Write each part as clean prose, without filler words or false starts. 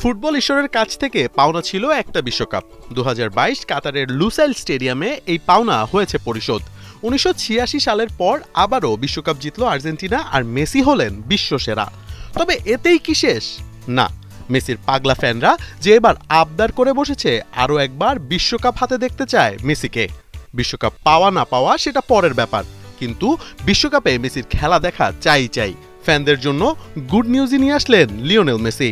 Football ঈশ্বরের কাছ থেকে পাওনা ছিল একটা বিশ্বকাপ। ২০২২ কাতারের লুসাইল স্টেডিয়ামে এই পাওনা হয়েছে পরিশোধ। ১৯৮৬ সালের পর আবারও বিশ্বকাপ জিতল আর্জেন্টিনা, আর মেসি হলেন বিশ্বসেরা। তবে এতেই কি শেষ? না, মেসির পাগলা ফ্যানরা যে এবার আবদার করে বসেছে আরও একবার বিশ্বকাপ হাতে দেখতে চায় মেসিকে। বিশ্বকাপ পাওয়া না পাওয়া সেটা পরের ব্যাপার, কিন্তু বিশ্বকাপে মেসির খেলা দেখা চাই। ফ্যানদের জন্য গুড নিউজই নিয়ে আসলেন লিওনেল মেসি।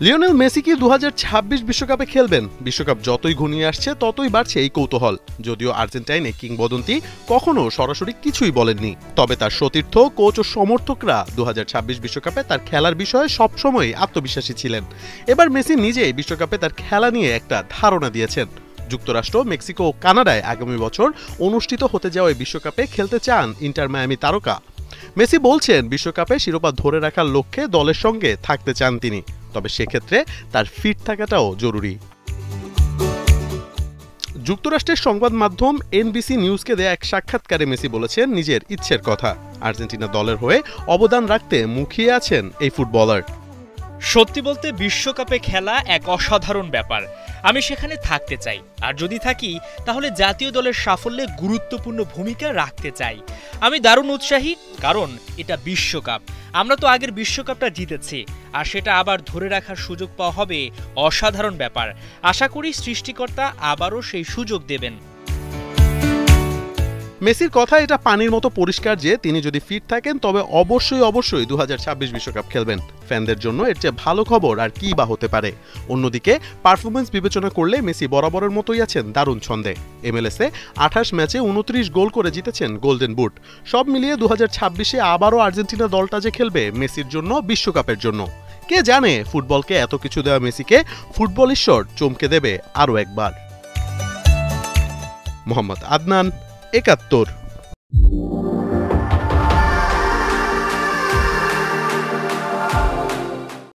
লিওনেল মেসি কি ২০২৬ বিশ্বকাপে খেলবেন? বিশ্বকাপ যতই ঘনিয়ে আসছে ততই বাড়ছে এই কৌতূহল। যদিও আর্জেন্টাইনে কিংবদন্তি কখনো সরাসরি কিছুই বলেননি, তবে তার সতীর্থ, কোচ ও সমর্থকরা ২০২৬ বিশ্বকাপে তার খেলার বিষয়ে সবসময় আত্মবিশ্বাসী ছিলেন। এবার মেসি নিজেই বিশ্বকাপে তার খেলা নিয়ে একটা ধারণা দিয়েছেন। যুক্তরাষ্ট্র, মেক্সিকো ও কানাডায় আগামী বছর অনুষ্ঠিত হতে যাওয়া এই বিশ্বকাপে খেলতে চান ইন্টার মায়ামি তারকা। মেসি বলছেন, বিশ্বকাপে শিরোপা ধরে রাখার লক্ষ্যে দলের সঙ্গে থাকতে চান তিনি, তবে সেক্ষেত্রে তার ফিট থাকাটাও জরুরি। যুক্তরাষ্ট্রের সংবাদ মাধ্যম এনবিসি নিউজকে দেয়া এক সাক্ষাৎকারে মেসি বলেছেন নিজের ইচ্ছের কথা। আর্জেন্টিনা দলের হয়ে অবদান রাখতে মুখিয়ে আছেন এই ফুটবলার। সত্যি বলতে বিশ্বকাপে খেলা এক অসাধারণ ব্যাপার। আমি সেখানে থাকতে চাই, আর যদি থাকি তাহলে জাতীয় দলের সাফল্যে গুরুত্বপূর্ণ ভূমিকা রাখতে চাই। আমি দারুণ উৎসাহী, কারণ এটা বিশ্বকাপ। আমরা তো আগের বিশ্বকাপটা জিতেছি, আর সেটা আবার ধরে রাখার সুযোগ পাওয়া হবে অসাধারণ ব্যাপার। আশা করি সৃষ্টিকর্তা আবারও সেই সুযোগ দেবেন। মেসির কথা এটা পানির মতো পরিষ্কার যে তিনি যদি ফিট থাকেন তবে অবশ্যই ২০২৬ বিশ্বকাপ খেলবেন। ফ্যানদের জন্য এর চেয়ে ভালো খবর আর কি বা হতে পারে। অন্যদিকে পারফরমেন্স বিবেচনা করলে মেসি বরাবরের মতোই আছেন দারুণ ছন্দে। MLS-এ ২৮ ম্যাচে ২৯ গোল করে জিতেছেন গোল্ডেন বুট। সব মিলিয়ে ২০২৬-এ আবারও আর্জেন্টিনা দলটা যে খেলবে মেসির জন্য, বিশ্বকাপের জন্য। কে জানে, ফুটবলকে এত কিছু দেওয়া মেসিকে ফুটবল ঈশ্বর চমকে দেবে আরও একবার। মোহাম্মদ আদনান, ৭১।